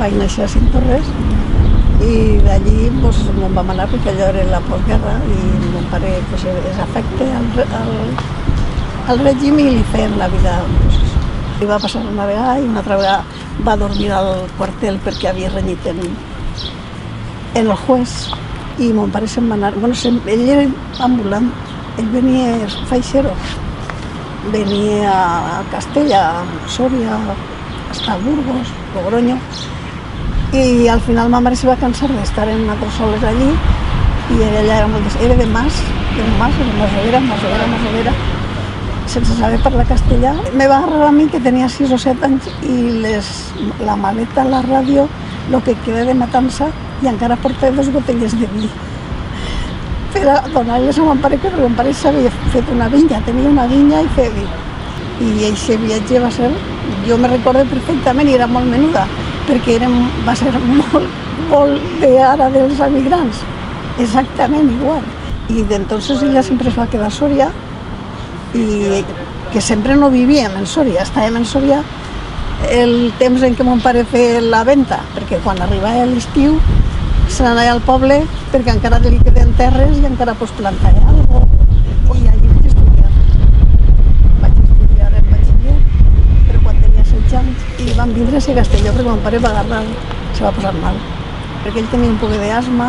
vaig néixer a Cinctorres i d'allí pues, me'n vam anar perquè allò era la postguerra i mon pare pues, és afecte al règim i li feien la vida. Pues, i va passar una vegada i una altra vegada va dormir al quartel perquè havia renyit en el juez i mon pare se'n va anar. Bueno, ell era ambulant, ell venia faixero, venia a Castella, a Sòria, hasta Burgos, Logroño, i al final ma mare se va cansar d'estar en altres soles allí i ella era molt era de Masovera, sense saber parlar castellà. Me va agarrar a mi, que tenia 6 o 7 anys, i la maleta, la ràdio, el que queda de matança, i encara portava 2 botelles de vi per a donar-les a mon pare, perquè mon pare s'havia fet una vinya, tenia una vinya i feia vi. I aquest viatge va ser, jo me recordo perfectament, i era molt menuda, perquè va ser molt d'ara dels emigrants, exactament igual. I d'entonces ella sempre es va quedar a Sòria, i que sempre no vivíem en Sòria, estàvem en Sòria el temps en què mon pare feia la venta, perquè quan arribava l'estiu se n'anava al poble perquè encara li queden terres i encara pots plantar alguna cosa. I allí vaig estudiar. Vaig estudiar en batxiller, però quan tenia 16 anys, i vam vindre a ser Castelló perquè mon pare se va posar mal. Perquè ell tenia un poc d'asma,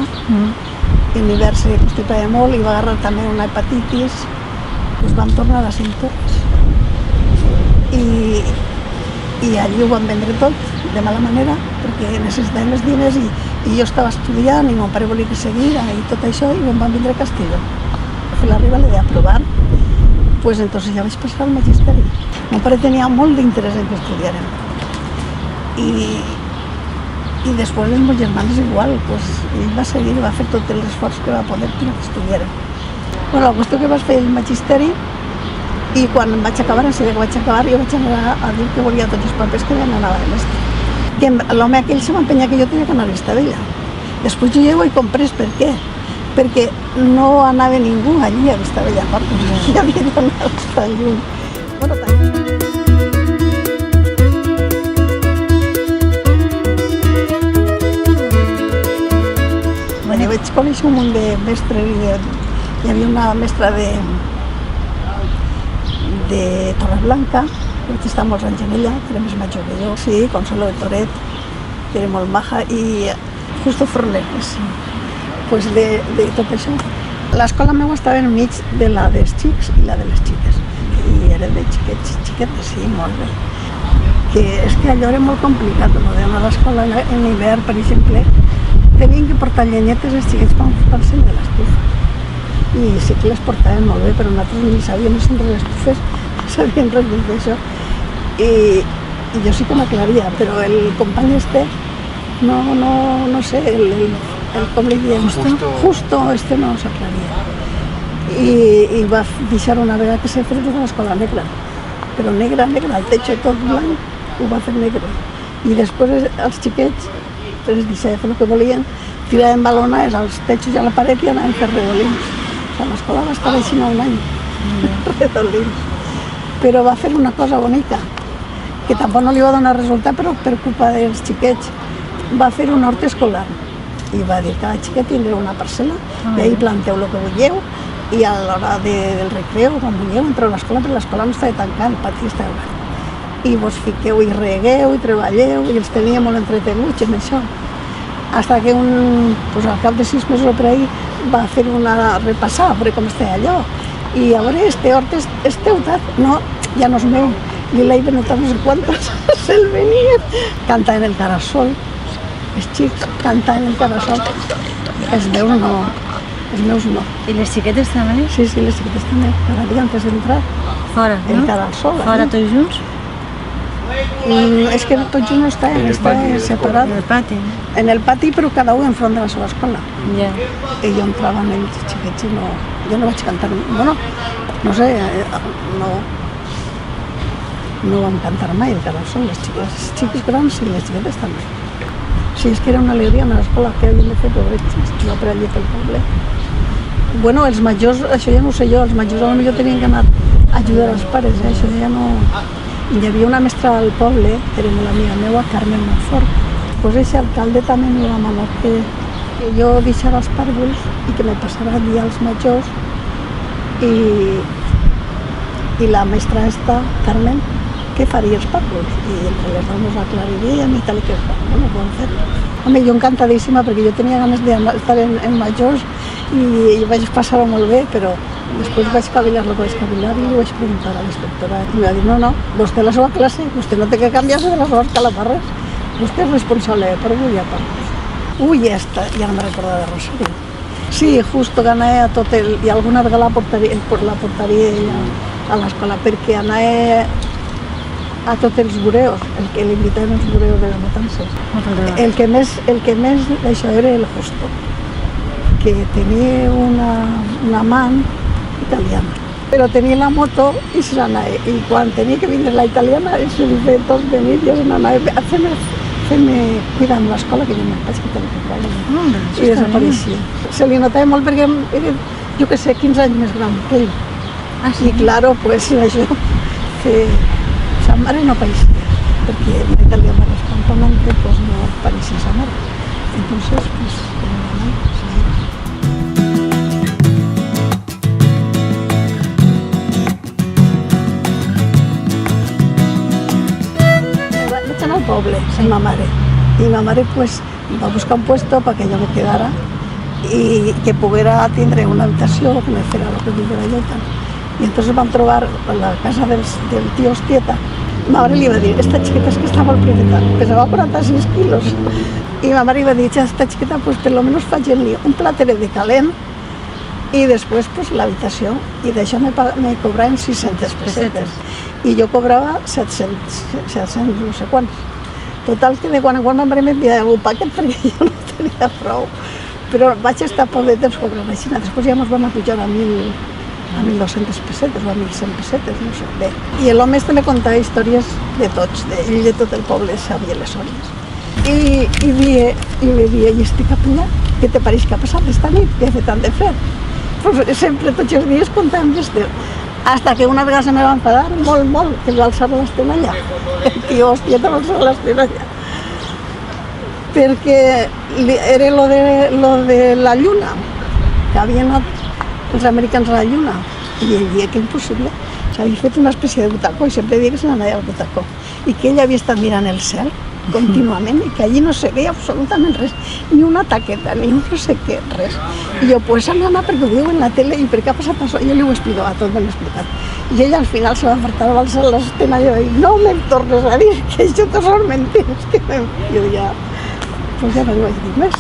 i en l'hivern se constipava molt i va agarrar també una hepatitis. Doncs vam tornar a Cinctorres. I allí ho vam vendre tot, de mala manera, perquè necessitàvem els diners i jo estava estudiant i mon pare volia que seguira i tot això, i em van vindre a Castelló. A fer l'arriba l'he d'aprovar, pues entonces ja vaig passar al magisteri. Mon pare tenia molt d'interès en que estudiarem. I després els meus germans igual, pues ell va seguir, va fer tot l'esforç que va poder per que estudiarem. Bueno, la qüestió que vaig fer el magisteri, i quan vaig acabar, en seguida que vaig acabar, jo vaig anar a dir que volia tots els papers que vam anar a l'Estat. L'home aquell se m'empenyà que jo tenia que anar a Vistabella. Després jo ja ho he comprès, per què? Perquè no anava ningú allí a Vistabella, hi havia d'anar tan lluny. Jo vaig conèixer un munt de mestres, hi havia una mestra de Torreblanca, vaig estar molts anys en ella, que era més major que jo. Sí, Consuelo de Toret, que era molt maja, i Justo Forner, pues de tot això. L'escola meva estava enmig de la dels xics i la de les xiques, i era de xiquets i xiquetes, sí, molt bé. És que allò era molt complicat, d'anar a l'escola en l'hivern, per exemple, tenien que portar llenyetes els xiquets per portar-se'n de l'estufa. I sí que les portaven molt bé, però nosaltres ni sabíem encendre les estufes, no sabíem res d'això. I jo sí que m'aclaria, però el company no sé, com li diem? Justo no s'aclaria. I va deixar una vegada que s'ha fet tota l'escola negra, però negra, el techo tot blanc, ho va fer negre. I després els xiquets els deixava fer el que volien, tiraven balonades als techos i a la paret i anaven a fer redolins. L'escola va estar així un any, redolins. Però va fer una cosa bonica, que tampoc no li va donar resultat, però per culpa dels xiquets. Va fer un hort escolar i va dir que cada xiquet tindrà una parcel·la i ahí planteu el que vulgueu i a l'hora del recreu, quan vulgueu, entreu a l'escola, perquè l'escola no estava tancada, el pati estava obert. I vos fiqueu i regueu i treballeu i els tenia molt entretenuts en això. Hasta que al cap de 6 mesos o per ahí va fer una repassada, a veure com estava allò. I a veure, este hort és teu, no, ja no és meu. I l'he venut a no sé quantos, se'l venien. Cantaven el Carasol, els xics cantaven el Carasol. Els meus no. I les xiquetes també? Sí, les xiquetes també, cada dia antes d'entrar. Fora, no? El Carasol. Fora tots junts? És que tots junts no estaven, estaven separats. En el pati? En el pati, però cada un enfront de la seva escola. Ja. I jo entrava amb ells xiquets i jo no vaig cantar. Bueno, no sé, no vam cantar mai el Carasol, els xics grans i les xiquetes també. Sí, és que era una alegria anar a l'escola, que havien de fer pobrets, no per allà pel poble. Bueno, els majors, això ja no ho sé jo, els majors potser tenien que anar a ajudar els pares, això ja no... Hi havia una mestra al poble, que era molt amiga meva, Carmen Monfort, després ese alcalde també me va manar que jo deixara els pàrvuls i que me passara allí als majors i la mestra esta, Carmen, què faria els pàrvuls? I entre les dos nos aclaririen i tal i que bueno, ho vam fer. Home, jo encantadíssima perquè jo tenia ganes d'estar en majors i vaig passar-ho molt bé, però després vaig cavilar el que vaig cavilar i li vaig preguntar a la inspectora i em va dir, no, vostè la seva classe, vostè no té que canviar-se de les seves calamarres, vostè és responsable de pàrvuls i a pàrvuls. Ui, ja no me recorda de Rosario. Sí, justo que anava a tot i alguna vegada la portaria ella a l'escola, perquè anava a tots els bureos, el que l'invitaven als bureos de les matances. El que més d'això era el Justo, que tenia una amant italiana, però tenia la moto i se n'anava, i quan tenia que vindre la italiana, se li feia tot venir i se n'anava fent-me cuidar amb l'escola, que jo me'n vaig quitar el treball i desapareixia. Se li notava molt perquè era, jo què sé, 15 anys més gran que ell. I claro, pues això, que sa mare no pareixia, perquè en italiana espontáneamente pues no pareixia sa mare. Entonces, pues, al poble, sí. Ma mare. I ma mare pues, va buscar un puesto perquè jo me quedara i que poguera tindre una habitació, que me fera lo que viviera jo i tal. I entonces vam trobar a la casa del tío Ostieta. Ma mare li va dir, esta xiqueta és que està molt prieta, pesava 46 quilos. I ma mare li va dir, esta xiqueta pues per lo menos faig-li un plateret de calent i després pues l'habitació. I d'això me cobraven 600 pessetes. I jo cobrava 700 no sé quants. Total que de quan en quan ma mare m'enviava un paquet perquè jo no tenia prou. Però vaig estar poc de temps cobrant així. Després ja ens vam pujar a 1.200 pessetes o a 1.100 pessetes, no sé. Bé. I l'home este me contava històries de tots, ell de tot el poble sabia les hores. I me dia, i este capellà, què te pareix que ha passat esta nit? Què ha fet tant de fred? Pues sempre tots els dies contàvem d'este. Hasta que una vegada se me va enfadar molt, que va alçar l'estenalla. El tio Ostieta va alçar l'estenalla. Perquè era lo de la lluna, que havien anat els americans a la lluna. I ell dia que impossible. S'havia fet una espècie de butacó i sempre dia que se n'anava al butacó. I que ell havia estat mirant el cel contínuament i que allí no se veia absolutament res, ni una taqueta, ni un no sé què, res. I jo, pues nana, perquè ho diu en la tele i per què ha passat això? I jo li ho explicava, tot ben explicat. I ell al final se va apartar, va alçar l'estenalla i va dir, no me tornes a dir que això tot són mentides. Jo ja, pues ja no li vaig dir més.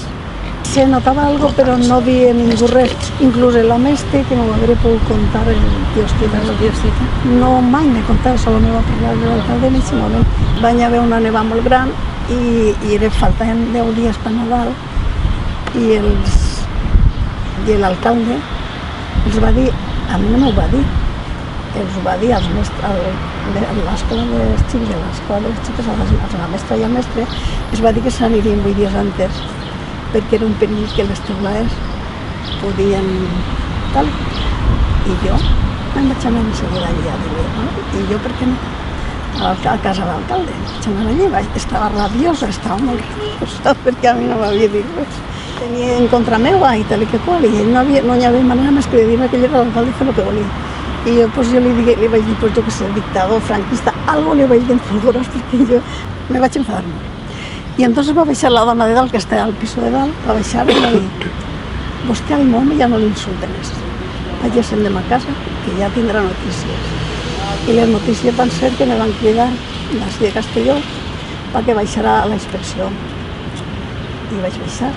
Se notava algo, però no dia ningú res. Inclús l'home este, que no ho hauré pogut contar, el tio Ostieta. No, mai m'he contat, solo me va parlar de l'alcalde en aquest moment. Van haver una neva molt gran i faltaven 10 dies per Nadal i l'alcalde els va dir, a mi no m'ho va dir, els va dir als mestres, a l'escola dels xics, a l'escola de les xiques, a la mestra i al mestre, es va dir que s'anirien 8 dies antes, perquè era un perill que les teulades podien tal. I jo me'n vaig anar de seguida allà, i jo per què no? A casa de l'alcalde, vaig anar allí, estava rabiosa, estava molt rabiosa, perquè a mi no m'havia dit res. Tenia en contra meva i tal i que qual, i ell no hi havia manera més que de dir-me que ell era l'alcalde i fer el que volia. I jo li vaig dir, jo que sé, dictador, franquista, algo li vaig dir en figures, perquè jo me vaig enfadar molt. I entonces va baixar la dona de dalt, que estava al piso de dalt, va baixar i va dir, vostè al home ja no l'insulte més. Vaig a a casa, que ja tindrà notícies. I les notícies van ser que me van cridar l'ací de Castelló perquè baixarà a la inspecció. I vaig baixar.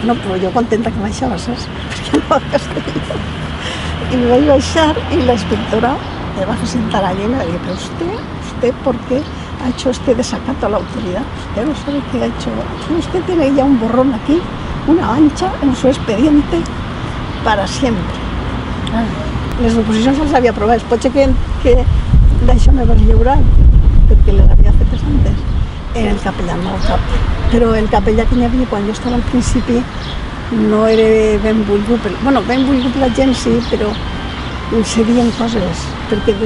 No, però jo contenta que baixava, saps? Perquè no a Castelló. I vaig baixar i la inspectora me va sentar allí y me dijo, pero usted, ¿por qué ha hecho este desacato a la autoridad? Usted no sabe qué ha hecho. Usted tiene ya un borrón aquí, una mancha en su expediente para siempre. Les oposicions les havia aprovat. Pot ser que d'això me vas lliurar, perquè les havia fetes antes. Era el capellà, no el cap. Però el capellà que hi havia quan jo estava al principi no era ben volgut. Bueno, ben volgut la gent sí, però se diuen coses. Perquè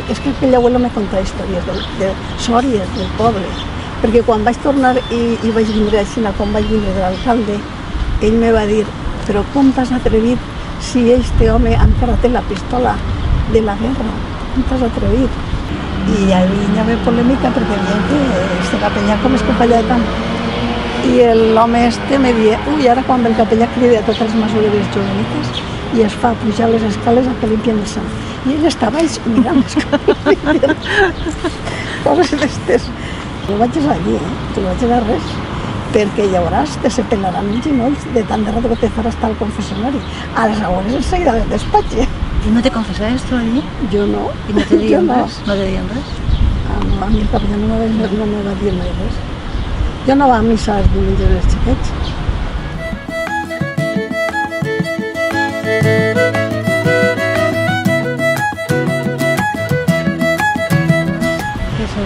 és que aquell abuelo me contava històries de sòries del poble. perquè quan vaig tornar i vaig vindre a Xina, quan vaig vindre de l'alcalde, ell me va dir, però com t'has atrevit si este home encara té la pistola de la guerra? Com t'has atrevit? I hi havia polèmica perquè deien que este capellà com és capellà de tant. I l'home este me deia, ui, ara quan el capellà crida a totes les masoveries jovenites i es fa pujar les escales a que limpien el sang. I ell estava mirant les coses d'estes. No vaig allí, tu no vaig a res, perquè llavors te se pelaran els genolls de tant de rato que te faràs estar al confessionari. A les hores enseguida del despatx. ¿Y no te confesabas tú allí? Jo no. ¿Y no te Jo diuen no. res? ¿No te diuen res? A mi el capellà no me va dir mai res. Jo no va a missa els diumenges dels xiquets.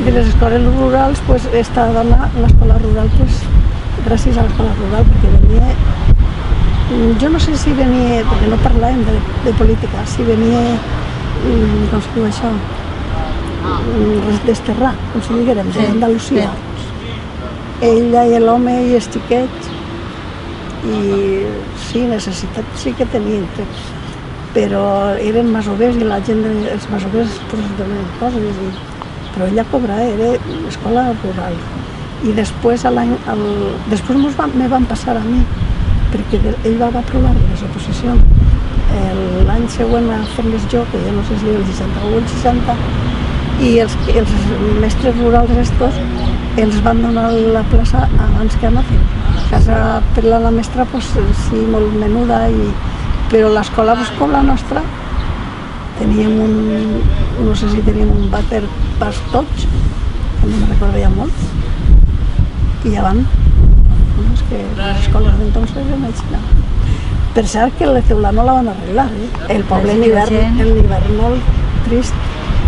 De les escoles rurals, pues, esta dona, l'escola rural, pues, gràcies a l'escola rural, perquè venia, jo no sé si venia, perquè no parlàvem de política, si venia, com es diu això, desterrar, com si diguérem, d'Andalusia. Ella i l'home i els xiquets, i sí, necessitat sí que tenien, però eren masovers i la gent, els masovers, pues, donen coses, però ella cobrava, era escola rural. I després, després me van passar a mi, perquè ell va aprovar les oposicions l'any següent a fer-les jo, que ja no sé si era el 61 o el 60, i els mestres rurals estos els van donar la plaça abans que a nothing. Casa per la mestra, pues, sí, molt menuda, però l'escola, pues, com la nostra, teníem no sé si teníem un vàter pas tots, que no me recordo ja molt, i ja van. És que les escoles d'entonces eren a Xina. Per cert que el teulà no la van arreglar, El poble en hivern molt trist,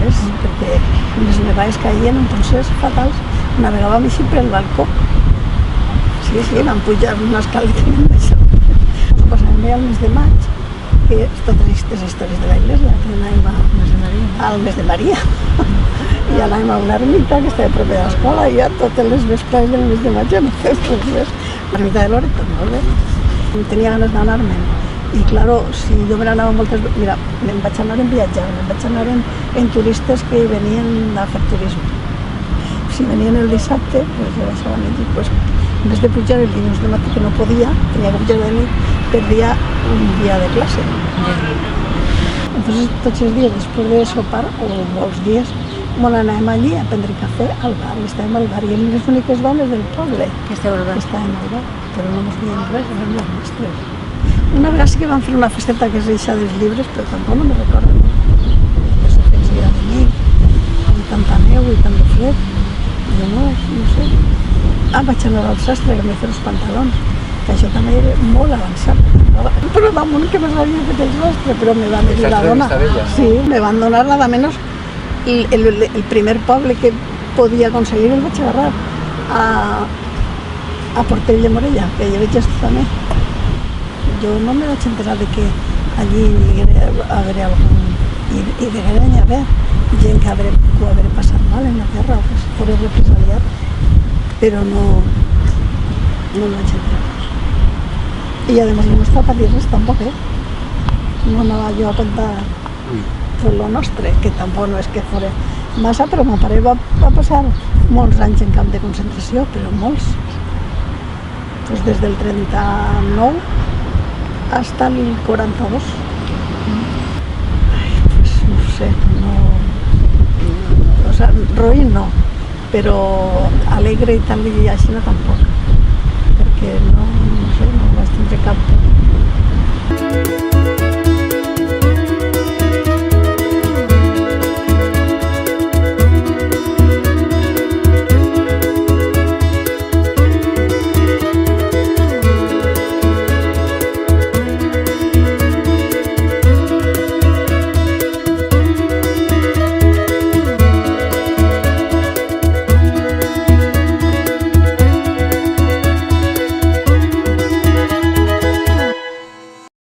perquè les nevades caien, entonces fatals, navegàvem així per el balcó. Sí, van pujar una escalera i això. Ho passàvem bé al mes de maig, que totes aquestes històries de la iglesia, que anàvem al mes de Maria. I anàvem a una ermita que estava proper de l'escola i a totes les vesprades del mes de maig ja no fem res. L'ermita de Loreto, molt bé. Tenia ganes d'anar-me'n. I, claro, si jo me n'anava moltes... Mira, me'n vaig anar en viatjar, me'n vaig anar en turistes que venien a fer turisme. Si venien el dissabte, pues jo deixava nit i, pues, en vez de pujar el dilluns de matí que no podia, tenia que pujar de nit, perdia un dia de classe. Entonces, tots els dies, després de sopar, o molts dies, bon anàvem allí a prendre cafè al bar, i estàvem al bar, i érem les úniques dones del poble que estàvem al bar, però no ens diem res, érem les mestres. Una vegada sí que vam fer una festeta que és eixa dels llibres, però tampoc no me recordo. No sé què ens havia de venir, amb tanta neu i tant de fred, jo no sé. Vaig anar al sastre, que m'he fet els pantalons, que això també era molt avançat. Però damunt que me l'havia fet el sastre, però me van dir la dona. Sí, me van donar nada menos el primer poble que podia aconseguir el vaig agarrar a Portell de Morella, que hi veig també. Jo no me vaig enterar de que allí hi haver algun... i degueren haver gent que ho haver passat mal en la guerra o que es fos represaliat, però no me vaig enterar. I a més no estava per dir res tampoc, No anava jo a contar tot lo nostre, que tampoc no és que fos massa, però mon pare va passar molts anys en camp de concentració, però molts. Pues des del 39 hasta el 42. Pues no sé, o sea, roí no, però alegre i tal i així no tampoc, perquè no sé, no vaig tindre cap